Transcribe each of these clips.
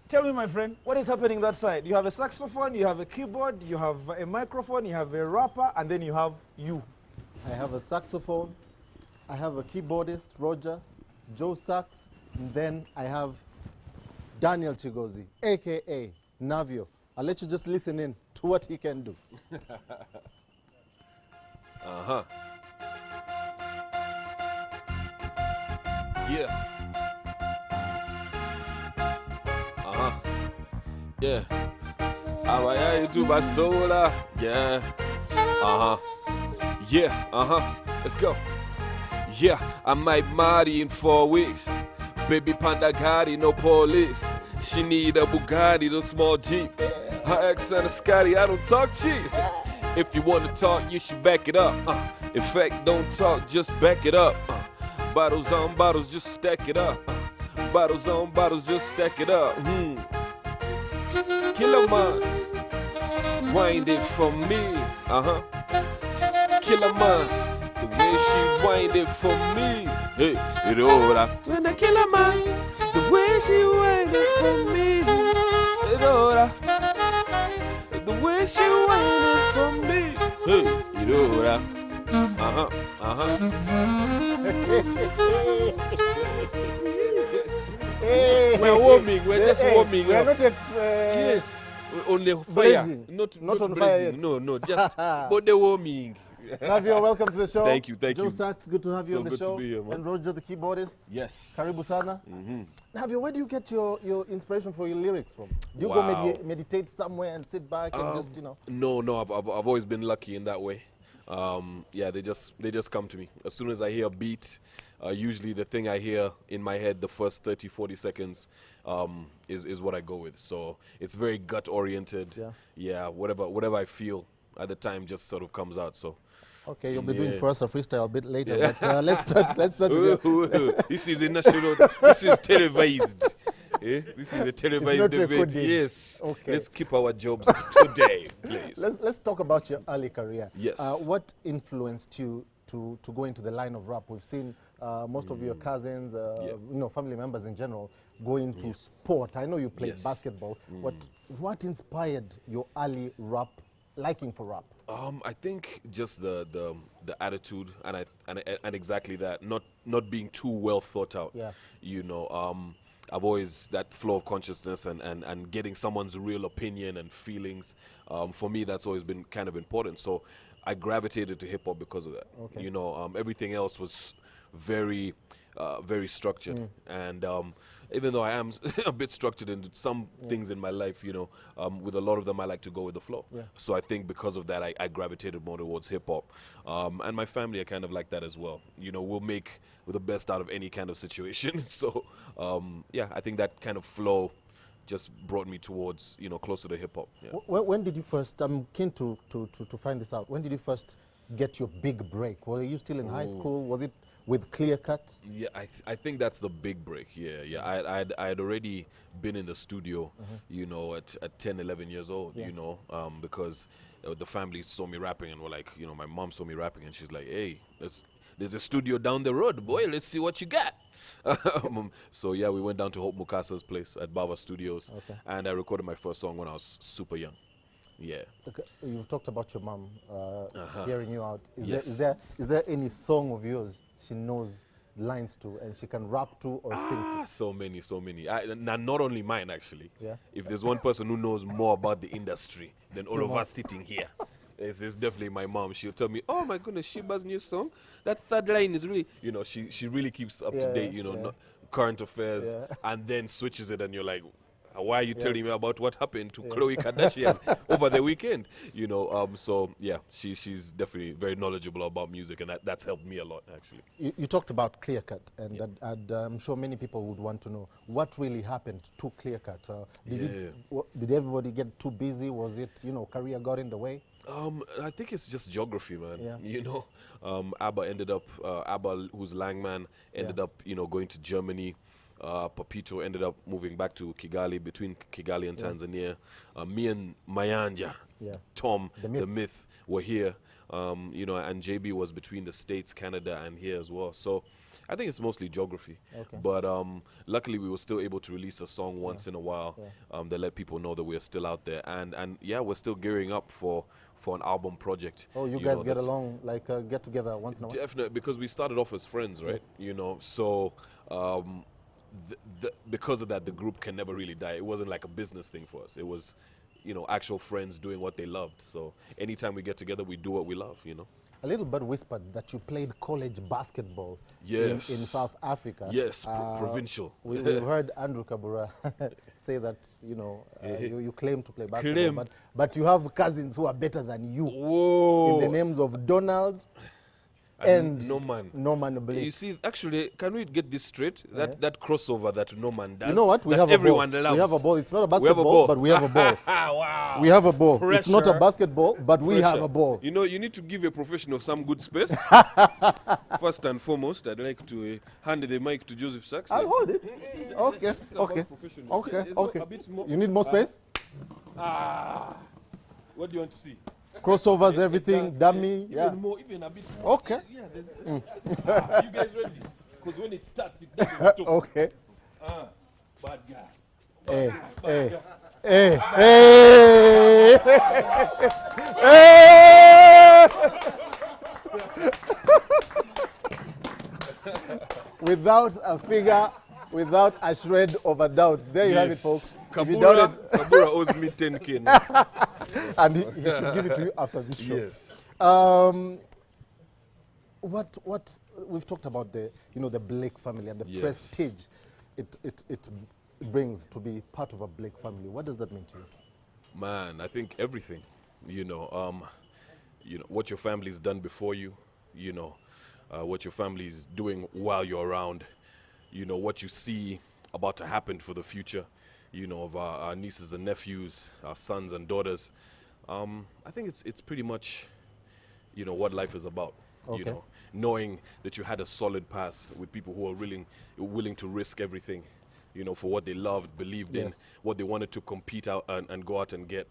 Tell me, my friend, what is happening that side? You have a saxophone, you have a keyboard, you have a microphone, you have a rapper, and then you have you. I have a saxophone, I have a keyboardist, Roger, Joe Sax, and then I have Daniel Chigozi, a.k.a. Navio. I'll let you just listen in to what he can do. Uh-huh. Yeah. Uh-huh. Yeah. Awaya itu basola. Yeah. Uh-huh. Yeah. Uh-huh. Let's go. Yeah. I might marry in 4 weeks. Baby Panda Gotti, no police. She need a Bugatti, no small Jeep. Her ex and a Scotty, I don't talk cheap. If you want to talk, you should back it up. In fact, don't talk, just back it up. Bottles on bottles, just stack it up. Bottles on bottles, just stack it up. Killer man, wind it for me. Killer man, the way she wind it for me. Hey, it all up. When the killer man, the way she wind it for me. It all up. The way she wind it for me. Hey, it all up. We're warming. We're just warming We're up. not at, Yes. Only fire. blazing. Not on fire blazing. yet. No, just body warming. Navio, welcome to the show. Thank you. Joe Sax, good to have you So on the good to show. be here, man. And Roger, the keyboardist. Yes. Karibu sana. Navio, where do you get your inspiration for your lyrics from? Do you Wow. go meditate somewhere and sit back and just, No. I've always been lucky in that way. Yeah, they just come to me as soon as I hear a beat. Usually the thing I hear in my head the first 30-40 seconds is what I go with. So it's very gut oriented. Yeah, whatever I feel at the time just sort of comes out. So Okay, you'll be doing Yeah. for us a freestyle a bit later, but let's start with your, this is a national. This is televised. This is a televised not event. recorded. Yes. Okay. Let's keep our jobs today, please. let's talk about your early career. Yes. What influenced you to go into the line of rap? We've seen most of your cousins, family members in general, go into sport. I know you played Yes. basketball. What inspired your early rap liking for rap? I think just the attitude and exactly that, not being too well thought out. Yeah. I've always that flow of consciousness and getting someone's real opinion and feelings. For me, that's always been kind of important. So I gravitated to hip hop because of that. Okay. Everything else was very structured, and even though I am a bit structured in some things in my life, with a lot of them I like to go with the flow. Yeah. So I think because of that I gravitated more towards hip hop, and my family are kind of like that as well. We'll make the best out of any kind of situation. So I think that kind of flow just brought me towards closer to hip hop. Yeah. When did you first, I'm keen to find this out, when did you first get your big break? Were you still in high school? Was it with Clear Cut? Yeah, I think that's the big break. Yeah. I had already been in the studio, at 10, 11 years old, because the family saw me rapping and were like, my mom saw me rapping and she's like, hey, there's a studio down the road, boy, let's see what you got. So yeah, we went down to Hope Mukasa's place at Bava Studios, and I recorded my first song when I was super young. Yeah. Okay, you've talked about your mom hearing you out. Yes. Is there any song of yours she knows lines to and she can rap to or sing to? So many. Not only mine, actually. Yeah. If there's one person who knows more about the industry than all of us sitting here, it's definitely my mom. She'll tell me, oh my goodness, Shiba's new song, that third line is really, she really keeps up to date, current affairs, and then switches it and you're like, why are you telling me about what happened to Khloe Kardashian over the weekend? So yeah, she's definitely very knowledgeable about music, and that's helped me a lot, actually. You talked about Clear Cut, and I'm sure many people would want to know what really happened to Clear Cut. Did everybody get too busy? Was it, career got in the way? I think it's just geography, man. Yeah. Abba ended up, Abba, who's Langman, ended up, going to Germany. Papito ended up moving back to Kigali, between Kigali and Tanzania. Me and Mayanja, Tom, the myth, were here. you know, and JB was between the States, Canada, and here as well. So I think it's mostly geography. Okay. But luckily, we were still able to release a song once in a while that let people know that we're still out there. And yeah, we're still gearing up for an album project. Oh, you guys get along, like get together once in a while? Definitely, because we started off as friends, right? You know, so because of that, the group can never really die. It wasn't like a business thing for us. It was, you know, actual friends doing what they loved. So anytime we get together, we do what we love, you know. A little bit whispered that you played college basketball in South Africa. Yes, provincial. We've heard Andrew Kabura say that, you know, you claim to play basketball, but you have cousins who are better than you. Whoa. In the names of Donald and Norman Blake. You see, actually, can we get this straight? That crossover that Norman does. You know what? We have everyone a ball. loves. We have a ball. It's not a basketball, but we have a ball. Wow. We have a ball. Pressure. It's not a basketball, but we have a ball. You know, you need to give a professional some good space. First and foremost, I'd like to hand the mic to Joseph Sachs. I'll hold it. Okay. You need more space? What do you want to see? Crossovers, everything, dummy. Even more, even a bit more. Okay. Yeah, there's, you guys ready? Because when it starts, it doesn't stop. Okay. Bad guy. Hey. Without a figure, without a shred of a doubt. There you have it, folks. Kabura owes me 10K now. And he should give it to you after this show. Yes. What we've talked about the Blake family and the prestige it brings to be part of a Blake family. What does that mean to you? Man, I think everything. You know, what your family's done before you. You know, what your family's doing while you're around. You know, what you see about to happen for the future. You know, of our nieces and nephews, our sons and daughters. I think it's pretty much, you know, what life is about. Okay. You know, knowing that you had a solid past with people who are willing to risk everything, you know, for what they loved, believed in, what they wanted to compete out and go out and get,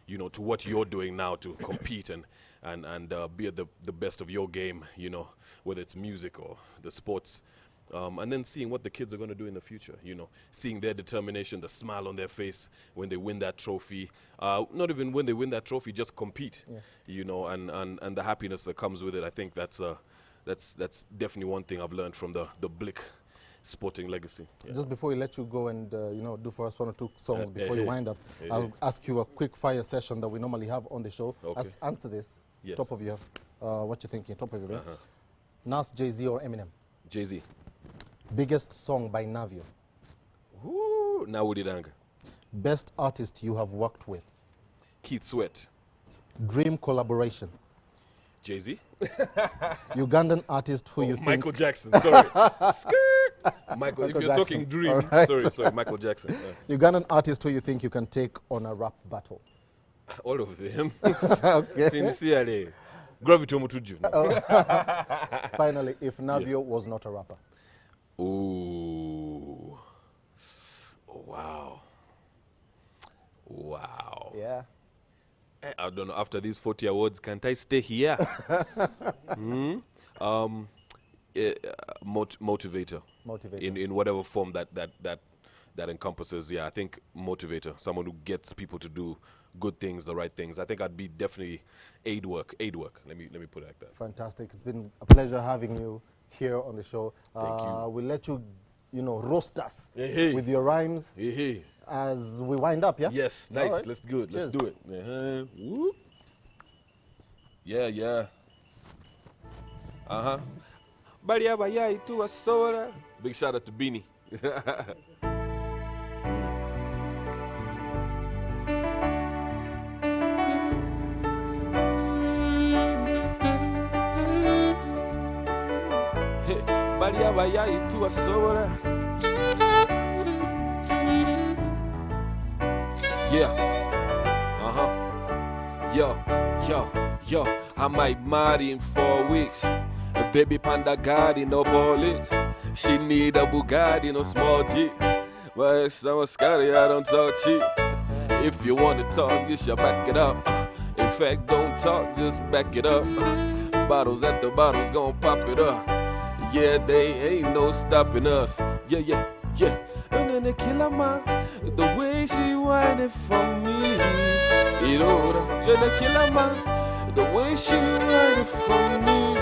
you know, to what you're doing now to compete and be at the best of your game, you know, whether it's music or the sports. And then seeing what the kids are going to do in the future, you know, seeing their determination, the smile on their face when they win that trophy. Not even when they win that trophy, just compete, you know, and the happiness that comes with it. I think that's definitely one thing I've learned from the Blick sporting legacy. Yeah. Just before we let you go and do for us one or two songs before you wind up, I'll ask you a quick fire session that we normally have on the show. Okay. Answer this. Top of your, what you thinking? Top of your brain. Nas, Jay-Z, or Eminem? Jay-Z. Biggest song by Navio? Woo, Nawudidanga. Best artist you have worked with? Keith Sweat. Dream collaboration? Jay-Z. Ugandan artist who you think... Michael Jackson, sorry. Skirt. Michael, if you're Jackson. talking Dream, Right. sorry, Michael Jackson. Ugandan artist who you think you can take on a rap battle? All of them. Okay. Sincerely. Gravity Omutuju. Finally, if Navio was not a rapper? Ooh. Wow. Yeah. I don't know, after these 40 awards, can't I stay here? Motivator. Motivator. In whatever form that encompasses, I think motivator, someone who gets people to do good things, the right things. I think I'd be definitely aid work. Let me put it like that. Fantastic. It's been a pleasure having you here on the show. Thank you. We'll let you, roast us Hey. with your rhymes Hey. as we wind up, yeah? Yes, nice. All right. Let's do it. Cheers. Let's do it. Whoop. Yeah. Baria baya itu asora. Big shout out to Beanie. Baria baya itu asora. Yeah. Yo. I might marry in 4 weeks. A baby panda guardi, no police. She need a Bugatti, no small Jeep. But if someone's scary, I don't talk cheap. If you want to talk, you should back it up. In fact, don't talk, just back it up. Bottles at the bottles, gon' pop it up. Yeah, they ain't no stopping us. Yeah, yeah, yeah. And then the killer man, the way she whine it for me. You know, yeah, the killer man, the way she whine it for me.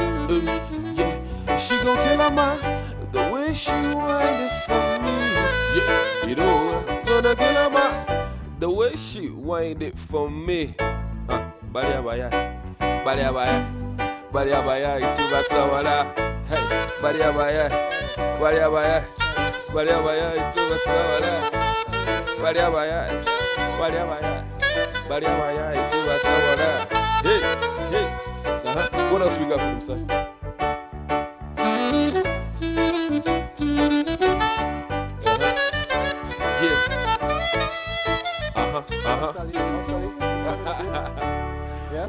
Yeah, she gon' kill a man, the way she whine it for me. Yeah, you know, gonna kill a man, the way she whine it for me. Baya baya, baya baya, baya baya, itu bahasa mana? Hey, baya baya, baya baya, baya baya, itu bahasa mana? Baya baya, baya baya, baya baya, itu bahasa mana? Hey, hey. What else we got for them, sir? Yeah.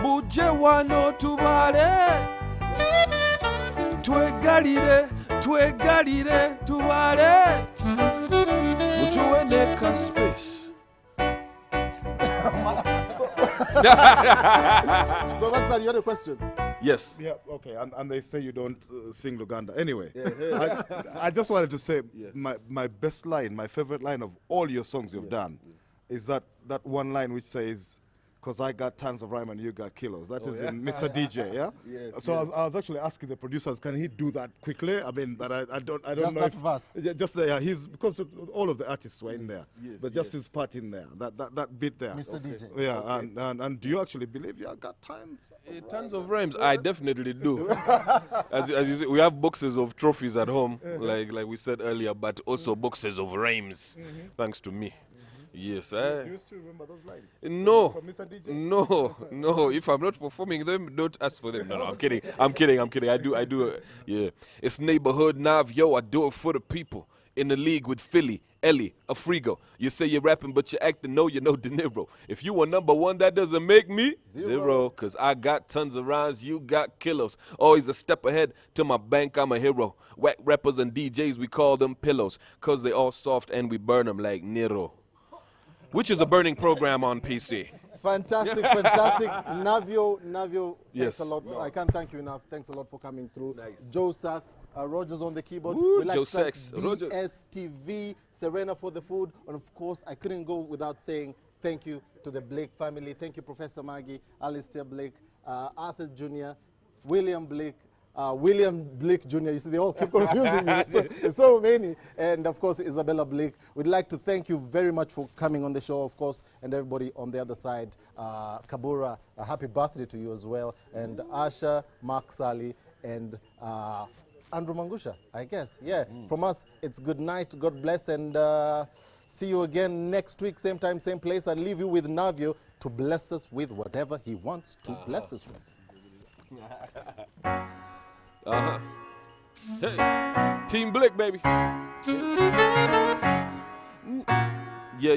Mujewano tubale twegalire tubale mutuweneka space. So that's you had a question. Yes. Yeah, okay, and they say you don't sing Luganda. Anyway, I just wanted to say my best line, my favorite line of all your songs you've done is that one line which says, "'Cause I got tons of rhyme and you got kilos." That is in Mr. DJ, yeah? Yes, so I was actually asking the producers, can he do that quickly? I mean, but I don't Just know that if... verse. Just there, because all of the artists were in there. Yes, but just his part in there, that bit there. Mr. DJ. Yeah, and do you actually believe you got tons? Tons of rhymes. I definitely do. As you see, we have boxes of trophies at home, like we said earlier, but also boxes of rhymes, thanks to me. Yes, Do you still remember those lines? No, From Mr. DJ? no. If I'm not performing them, don't ask for them. No, I'm kidding. I do. Yeah, it's neighborhood Navio. I do it for the people. In the league with Philly, Ellie, Afrigo. You say you're rapping, but you're acting. No, you're no De Niro. If you were number one, that doesn't make me zero. Cause I got tons of rhymes, you got kilos. Always a step ahead to my bank. I'm a hero. Whack rappers and DJs, we call them pillows. Cause they all soft and we burn them like Nero. Which is a burning program on PC. Fantastic, fantastic. Navio, Yes. thanks a lot. I can't thank you enough. Thanks a lot for coming through. Nice. Joe Sax, Rogers on the keyboard. Woo, We'd like Joe to thank Sax, Rogers. DSTV, Serena for the food. And of course, I couldn't go without saying thank you to the Blake family. Thank you, Professor Maggie, Alistair Blake, Arthur Jr., William Blake, William Blake Jr. You see, they all keep confusing me. It's so many. And of course, Isabella Blake. We'd like to thank you very much for coming on the show, of course, and everybody on the other side. Kabura, a happy birthday to you as well. And Asha, Mark Sally, and Andrew Mangusha, I guess. Yeah, from us, it's good night. God bless, and see you again next week, same time, same place. I'll leave you with Navio to bless us with whatever he wants to bless us with. Hey, Team Blick, baby. Yeah.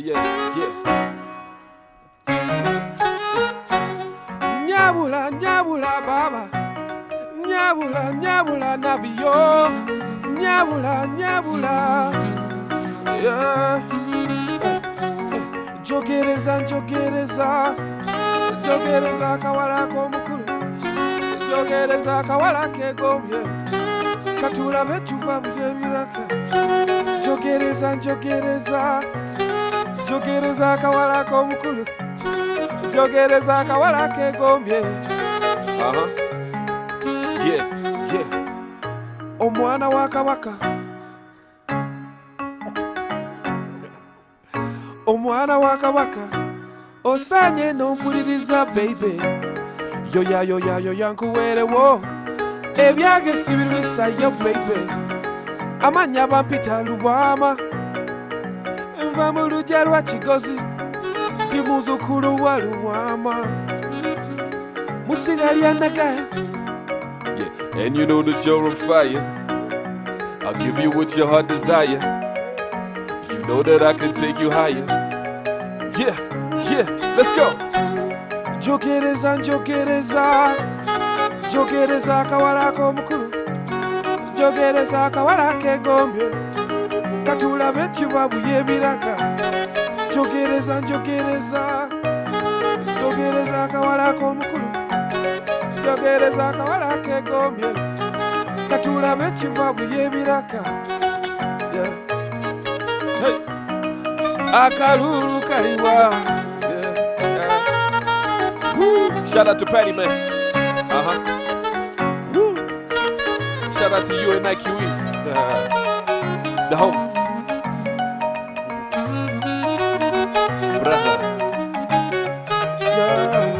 Nyabula, baba. Nyabula, Navio. Nyabula. Yeah. Jogereza kawala komukulu. Jogereza kawala kegomye. Katula bechuva byebiraka. Jogereza kawala komukulu. Jogereza kawala kegomye. Yeah. Omwana waka. Omwana waka. Osanye no mpuliriza baby. Yoya nkuwerewo. Ebyage sibirisa yo baby. Amanya bampita lubwama. Nva mu lujja lwa Kigozi. Ndi muzukulu wa Lubwama. Musigalya nagaye. Yeah, and you know that you're on fire. I'll give you what your heart desire. You know that I can take you higher. Yeah, let's go. Jogereza kawala komukulu. Jogereza kawala kegombye. Katula bechuva byebiraka. Jogereza Jogereza akawala k'omukulu, jogereza akawala kegombye, katulabe ekivabu y'ebiraka. Yeah. Hey. Akalulu kaliwa. Yeah. Woo. Shout out to Patty, man. Woo. Shout out to you and IQE, the home. Brothers. Yeah.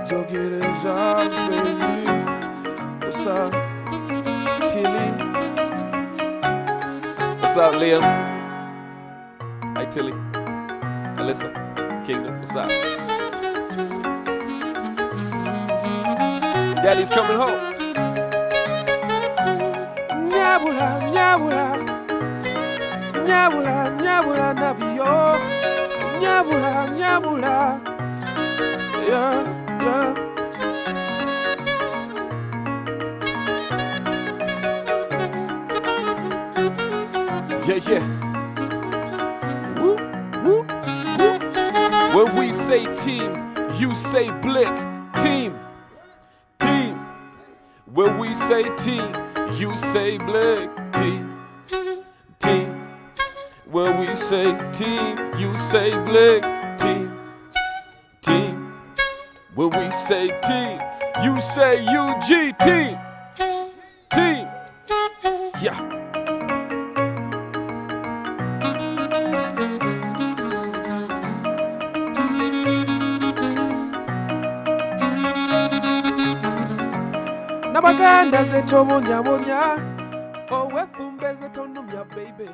Jogereza, baby. What's up, Tilly? What's up, Liam? Hi, Tilly. Alyssa, Kingdom, what's up? Daddy's coming home. Nyabula, nyabula, nyabula, nyabula, Navio. Nyabula, nyabula. Yeah, yeah. Yeah, yeah. Woo, woo, woo. When we say team, you say blick. Team, team. When we say team, you say blick. Team, team. When we say team, you say blick. Team, team. When we say team, you say UG. Team, team. Yeah. Nabaganda ze tobonya bonya, owe kumbe ze tonumya baby.